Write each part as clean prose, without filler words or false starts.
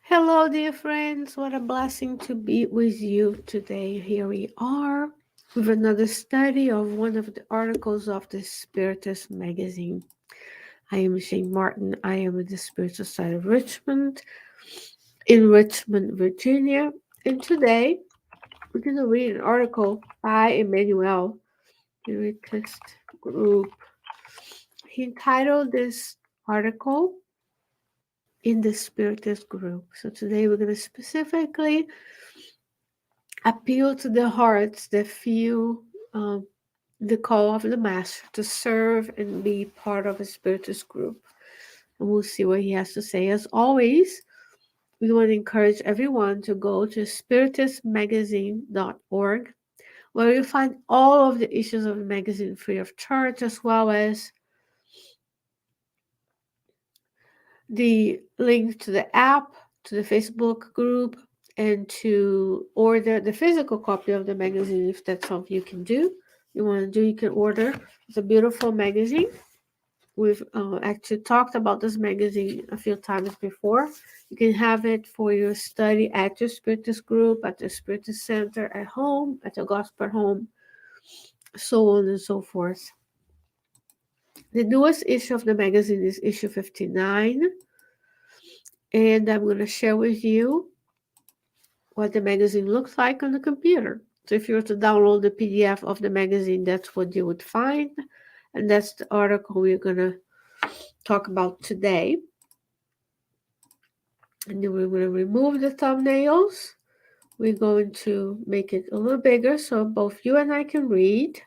Hello, dear friends. What a blessing to be with you today. Here we are with another study of one of the articles of the Spiritist magazine. I am Shane Martin. I am with the Spiritual side of Richmond in Richmond, Virginia. And today we're going to read an article by Emmanuel, the Spiritist group. He entitled this article in the Spiritist group. So today we're going to specifically appeal to the hearts that feel the call of the Master to serve and be part of a Spiritist group. And we'll see what he has to say. As always, we want to encourage everyone to go to spiritistmagazine.org, where you'll find all of the issues of the magazine free of charge, as well as the link to the app, to the Facebook group, and to order the physical copy of the magazine if that's something you can do. You want to do, you can order. It's a beautiful magazine. We've actually talked about this magazine a few times before. You can have it for your study at your Spiritist group, at the Spiritist center, at home, at the gospel home, so on and so forth. The newest issue of the magazine is issue 59, and I'm going to share with you what the magazine looks like on the computer. So if you were to download the PDF of the magazine, that's what you would find. And that's the article we're going to talk about today. And then we're going to remove the thumbnails. We're going to make it a little bigger so both you and I can read.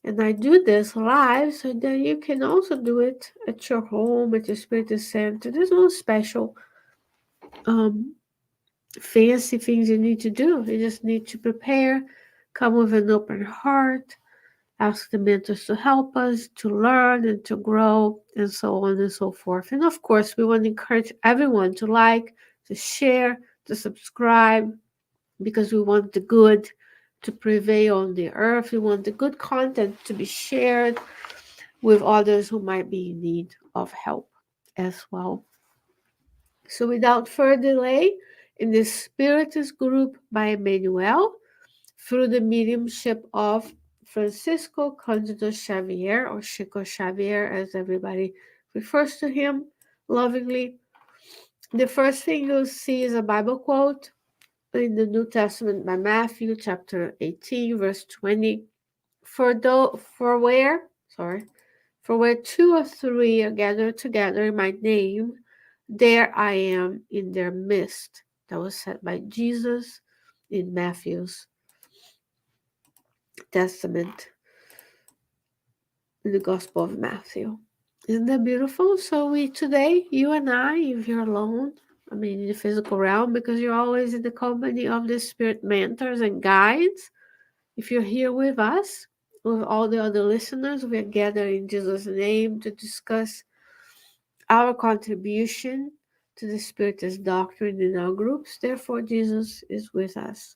And I do this live so that you can also do it at your home, at your Spiritist center. There's no special fancy things you need to do. You just need to prepare, come with an open heart, ask the mentors to help us to learn and to grow, and so on and so forth. And of course, we want to encourage everyone to like, to share, to subscribe, because we want the good to prevail on the earth. We want the good content to be shared with others who might be in need of help as well. So without further delay, in the Spiritist group by Emmanuel, through the mediumship of Francisco Cândido Xavier, or Chico Xavier, as everybody refers to him lovingly. The first thing you'll see is a Bible quote in the New Testament by Matthew chapter 18, verse 20. For where two or three are gathered together in my name, there I am in their midst. That was said by Jesus in Matthew's Testament, in the Gospel of Matthew. Isn't that beautiful? So today, you and I, if you're alone, in the physical realm, because you're always in the company of the Spirit mentors and guides. If you're here with us, with all the other listeners, we are gathered in Jesus' name to discuss our contribution to the Spiritist doctrine in our groups. Therefore, Jesus is with us.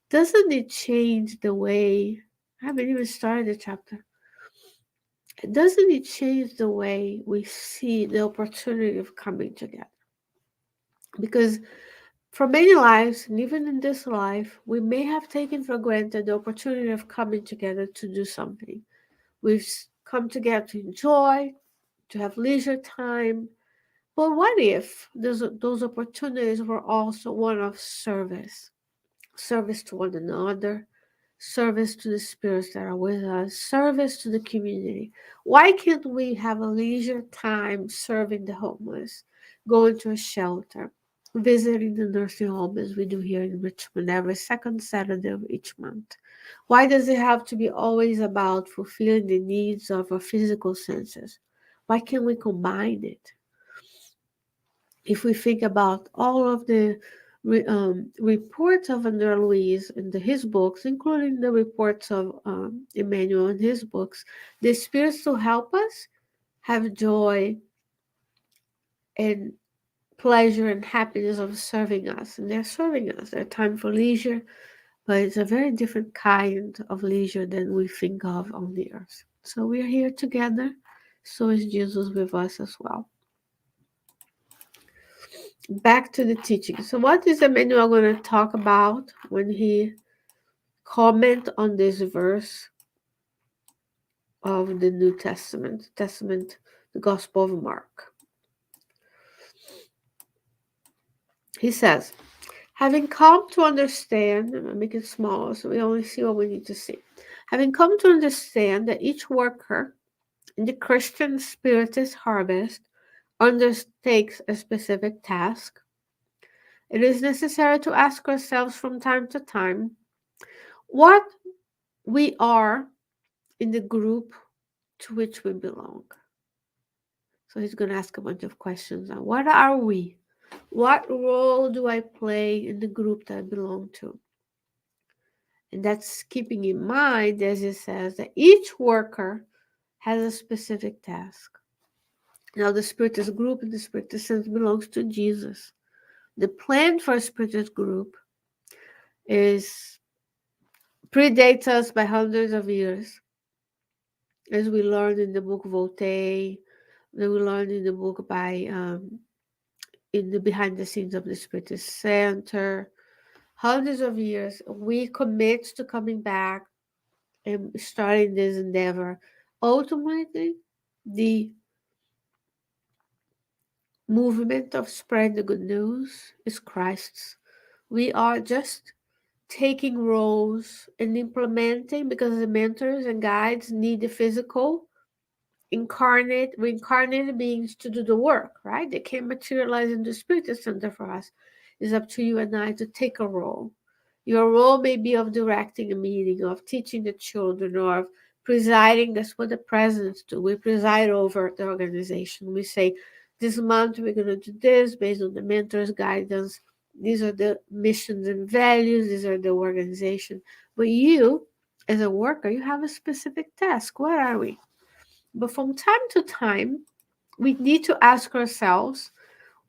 Doesn't it change the way, I haven't even started the chapter, doesn't it change the way we see the opportunity of coming together? Because for many lives, and even in this life, we may have taken for granted the opportunity of coming together to do something. We've come together to enjoy, to have leisure time. But what if those opportunities were also one of service? Service to one another, service to the spirits that are with us, service to the community. Why can't we have a leisure time serving the homeless, going to a shelter, visiting the nursing home as we do here in Richmond every second Saturday of each month? Why does it have to be always about fulfilling the needs of our physical senses? Why can't we combine it? If we think about all of the reports of André Luiz in his books, including the reports of Emmanuel in his books, the spirits to help us have joy and pleasure and happiness of serving us. And they're serving us. They're time for leisure, but it's a very different kind of leisure than we think of on the earth. So we're here together. So is Jesus with us as well. back to the teaching. So what is Emmanuel going to talk about when he comment on this verse of the New Testament, the Gospel of Mark? He says, having come to understand, I'm going to make it small so we only see what we need to see. Having come to understand that each worker in the Christian Spiritist harvest undertakes a specific task, it is necessary to ask ourselves from time to time what we are in the group to which we belong. So he's going to ask a bunch of questions on what are we? What role do I play in the group that I belong to? And that's keeping in mind, as he says, that each worker has a specific task. Now, the Spiritist group and the Spiritist sense belongs to Jesus. The plan for a Spiritist group is predates us by hundreds of years, as we learned in the book Voltaire, that we learned in the book by in the behind the scenes of the Spiritist Center. Hundreds of years, we commit to coming back and starting this endeavor. Ultimately, the movement of spreading the good news is Christ's. We are just taking roles and implementing because the mentors and guides need the physical reincarnated beings to do the work, right? They can't materialize in the Spirit Center for us. It's up to you and I to take a role. Your role may be of directing a meeting, of teaching the children, or of presiding. That's what the presidents do. We preside over the organization. We say, this month we're going to do this based on the mentor's guidance. These are the missions and values. These are the organization. But you, as a worker, you have a specific task. What are we? But from time to time, we need to ask ourselves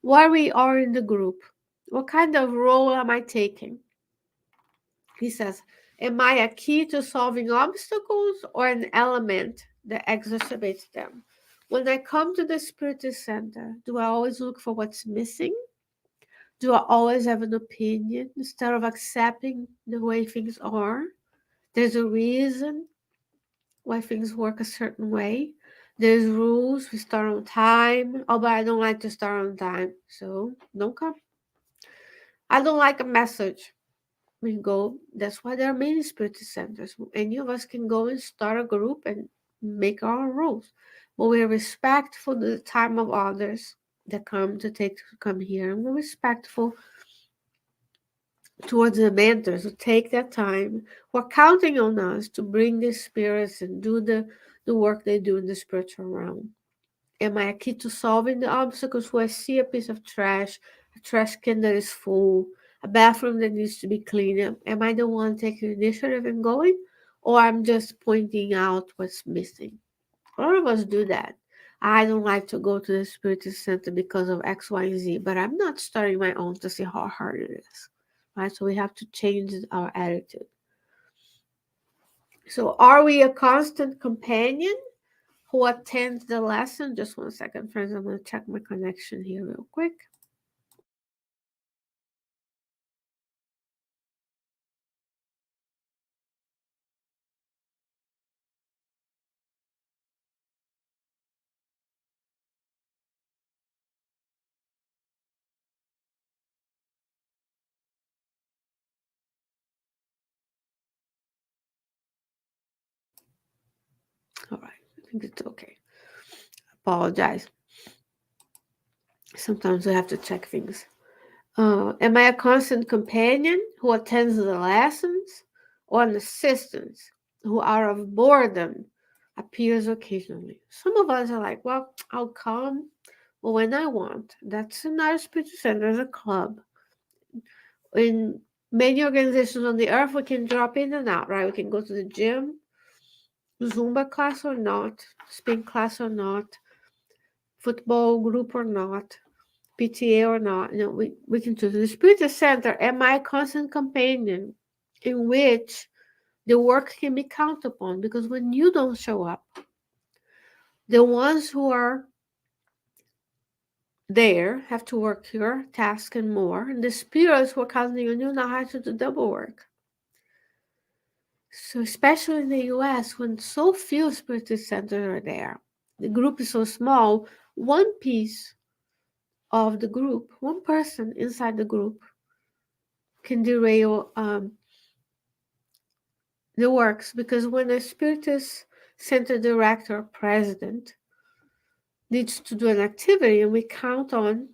where we are in the group. What kind of role am I taking? He says, am I a key to solving obstacles or an element that exacerbates them? When I come to the Spiritist Center, do I always look for what's missing? Do I always have an opinion instead of accepting the way things are? There's a reason why things work a certain way. There's rules. We start on time. Oh, but I don't like to start on time. So don't come. I don't like a message. We can go. That's why there are many Spiritist centers. Any of us can go and start a group and make our own rules. But we're respectful of the time of others that come here. And we're respectful towards the mentors who take that time, who are counting on us to bring the spirits and do the work they do in the spiritual realm. Am I a key to solving the obstacles where I see a piece of trash, a trash can that is full, a bathroom that needs to be cleaned? Am I the one taking initiative and going? Or I'm just pointing out what's missing? A lot of us do that. I don't like to go to the Spiritist Center because of X, Y, and Z, but I'm not starting my own to see how hard it is. Right? So we have to change our attitude. So are we a constant companion who attends the lesson? Just 1 second, friends. I'm going to check my connection here real quick. All right. I think it's okay. Apologize. Sometimes we have to check things. Am I a constant companion who attends the lessons, or an assistant who, out of boredom, appears occasionally? Some of us are like, well, I'll come when I want. That's not a spiritual center, there's a club. In many organizations on the earth, we can drop in and out, right? We can go to the gym, Zumba class or not, spin class or not, football group or not, PTA or not. We can choose. The Spiritist Center, am I a constant companion in which the work can be counted upon? Because when you don't show up, the ones who are there have to work your task and more, and the spirits were counting on you now have to do double work. So especially in the US, when so few spiritist centers are there, the group is so small, one piece of the group, one person inside the group can derail the works, because when a spiritist center director or president needs to do an activity and we count on,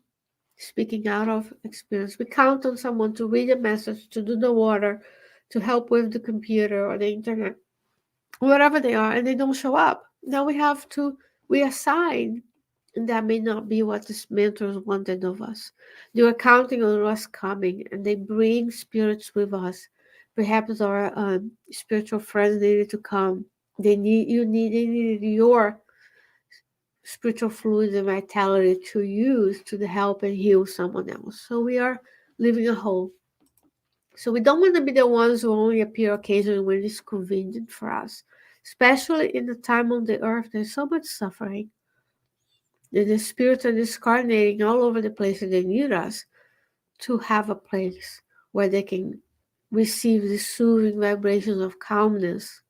speaking out of experience, we count on someone to read a message, to do the water, to help with the computer or the internet, wherever they are, and they don't show up. Now we have to reassign, and that may not be what the mentors wanted of us. They were counting on us coming, and they bring spirits with us. Perhaps our spiritual friends needed to come. They needed your spiritual fluid and vitality to use to help and heal someone else. So we are leaving a hole. So we don't want to be the ones who only appear occasionally when it's convenient for us. Especially in the time on the earth, there's so much suffering. And the spirits are discarnating all over the place, and they need us to have a place where they can receive the soothing vibrations of calmness.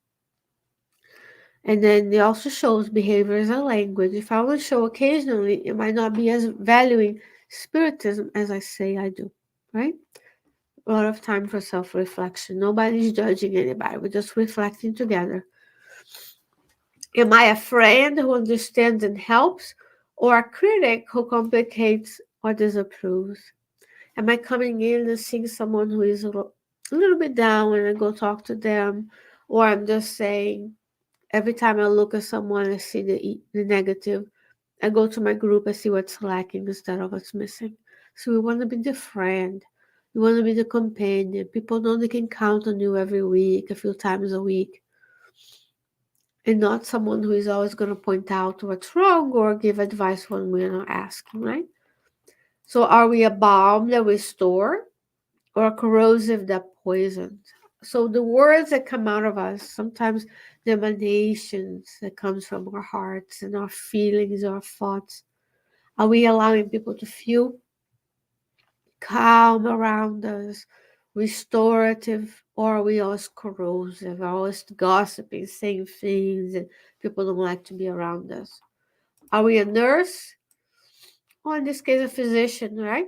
And then it also shows behavior as a language. If I only show occasionally, it might not be as valuing spiritism as I say I do, right? A lot of time for self-reflection. Nobody's judging anybody. We're just reflecting together. Am I a friend who understands and helps, or a critic who complicates or disapproves? Am I coming in and seeing someone who is a little bit down and I go talk to them, or I'm just saying, every time I look at someone, I see the negative. I go to my group, I see what's lacking instead of what's missing. So we want to be the friend. We want to be the companion. People know they can count on you every week, a few times a week. And not someone who is always going to point out what's wrong or give advice when we're not asking, right? So are we a balm that restores, or a corrosive that poisons? So the words that come out of us, sometimes the emanations that comes from our hearts and our feelings, our thoughts, are we allowing people to feel calm around us, restorative, or are we always corrosive, always gossiping, saying things and people don't like to be around us? Are we a nurse, or in this case a physician, right?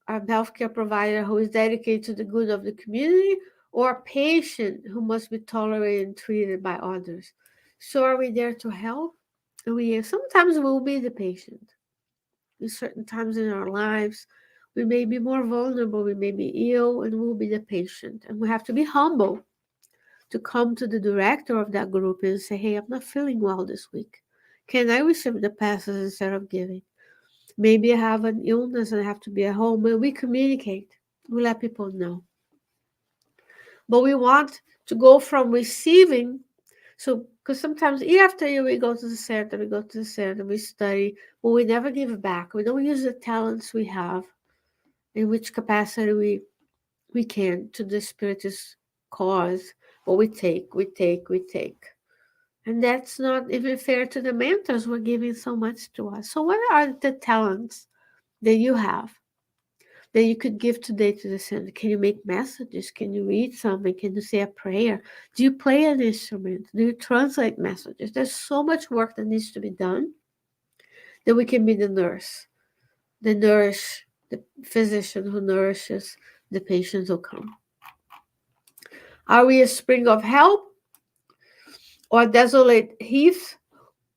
A healthcare provider who is dedicated to the good of the community, or a patient who must be tolerated and treated by others? So are we there to help? We sometimes we'll be the patient. In certain times in our lives, we may be more vulnerable, we may be ill, and we'll be the patient. And we have to be humble to come to the director of that group and say, hey, I'm not feeling well this week. Can I receive the passes instead of giving? Maybe I have an illness and I have to be at home. But we communicate. We let people know. But we want to go from receiving. So, because sometimes year after year we go to the center, we study, but we never give back. We don't use the talents we have, in which capacity we can, to the spiritist cause. But we take. And that's not even fair to the mentors who are giving so much to us. So what are the talents that you have that you could give today to the center? Can you make messages? Can you read something? Can you say a prayer? Do you play an instrument? Do you translate messages? There's so much work that needs to be done that we can be the nurse, the physician who nourishes the patients who come. Are we a spring of help, or a desolate heath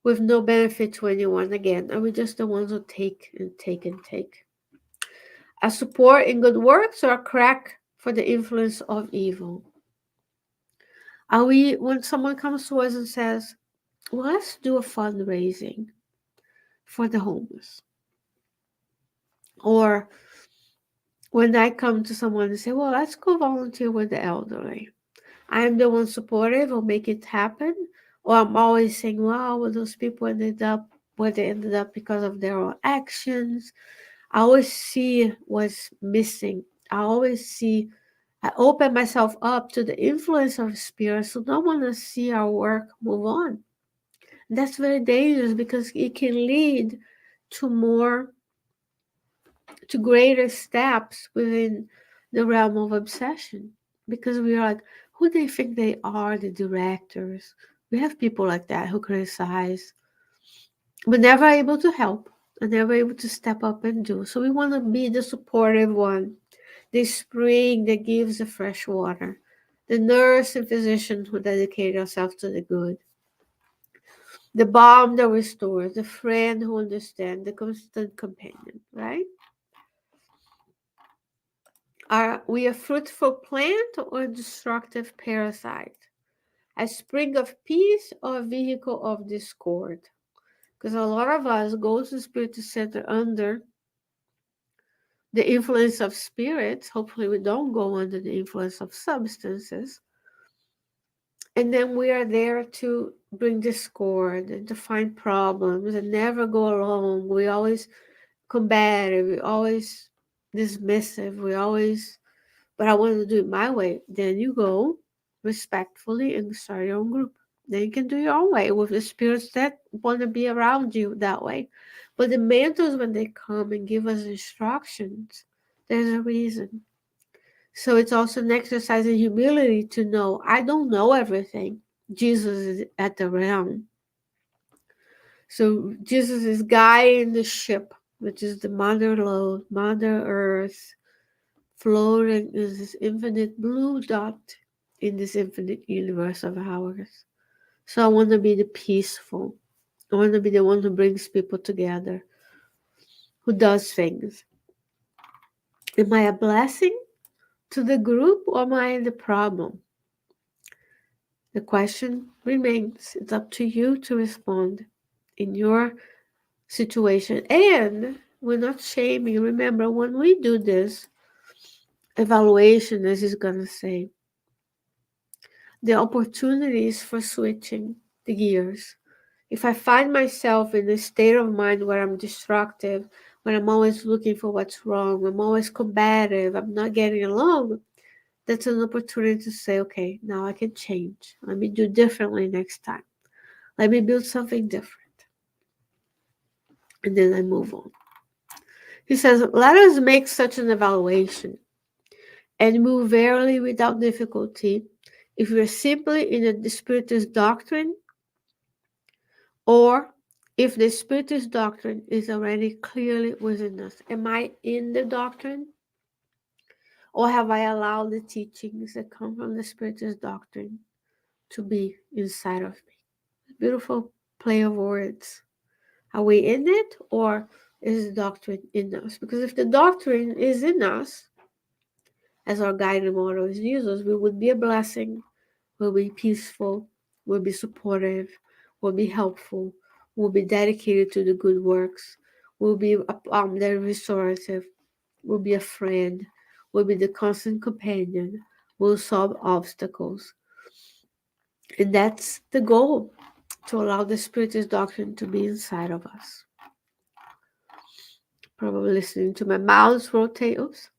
with no benefit to anyone? Again, are we just the ones who take and take and take? A support in good works, or a crack for the influence of evil? Are we, when someone comes to us and says, well, let's do a fundraising for the homeless, or when I come to someone and say, well, let's go volunteer with the elderly, I'm the one supportive or make it happen, or I'm always saying, wow, well, those people ended up where they ended up because of their own actions. I always see what's missing. I open myself up to the influence of spirit, so don't want to see our work move on. That's very dangerous, because it can lead to more to greater steps within the realm of obsession. Because we are like, who they think they are, the directors. We have people like that who criticize, but never able to help and never able to step up and do. So we want to be the supportive one, the spring that gives the fresh water, the nurse and physician who dedicate ourselves to the good, the balm that restores, the friend who understands, the constant companion, right? Are we a fruitful plant or a destructive parasite? A spring of peace or a vehicle of discord? Because a lot of us go to Spirit Center under the influence of spirits. Hopefully, we don't go under the influence of substances. And then we are there to bring discord and to find problems and never go along. We always combative, we always dismissive, we always, but I want to do it my way. Then you go respectfully and start your own group. Then you can do your own way with the spirits that want to be around you that way. But the mentors, when they come and give us instructions, there's a reason. So it's also an exercise in humility to know I don't know everything. Jesus is at the realm. So Jesus is guiding the ship, which is the mother lode, mother earth, floating is this infinite blue dot in this infinite universe of ours. So I want to be the peaceful. I want to be the one who brings people together, who does things. Am I a blessing to the group or am I the problem? The question remains. It's up to you to respond in your situation. And we're not shaming. Remember, when we do this evaluation, as he's going to say, the opportunities for switching the gears. If I find myself in a state of mind where I'm destructive, when I'm always looking for what's wrong, I'm always combative, I'm not getting along, that's an opportunity to say, okay, now I can change. Let me do differently next time. Let me build something different. And then I move on. He says, let us make such an evaluation and move verily without difficulty if we are simply in the Spiritist doctrine or if the Spiritist doctrine is already clearly within us. Am I in the doctrine? Or have I allowed the teachings that come from the Spiritist doctrine to be inside of me? Beautiful play of words. Are we in it or is the doctrine in us? Because if the doctrine is in us, as our guiding model is Jesus, we would be a blessing, we'll be peaceful, we'll be supportive, we'll be helpful, we'll be dedicated to the good works, we'll be the restorative, we'll be a friend, we'll be the constant companion, we'll solve obstacles. And that's the goal, to allow the Spiritist doctrine to be inside of us. Probably listening to my mouth roll tails.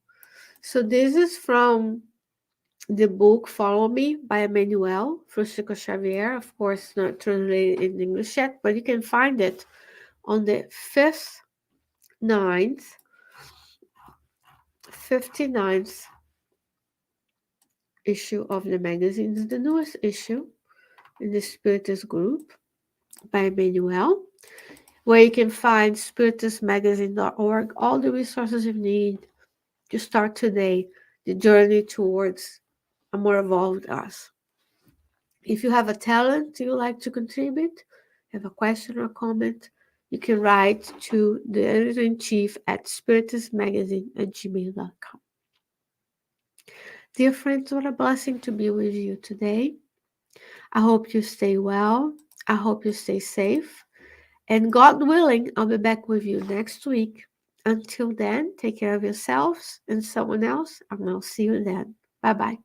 So this is from the book Follow Me by Emmanuel for Chico Xavier. Of course, not translated in English yet, but you can find it on the 59th issue of the magazine. It's the newest issue in the Spiritist group by Emmanuel, where you can find spiritistmagazine.org, all the resources you need to start today the journey towards a more evolved us. If you have a talent you like to contribute, have a question or comment, you can write to the editor-in-chief at spiritistmagazine@gmail.com. Dear friends, what a blessing to be with you today. I hope you stay well. I hope you stay safe. And God willing, I'll be back with you next week. Until then, take care of yourselves and someone else, and I'll see you then. Bye-bye.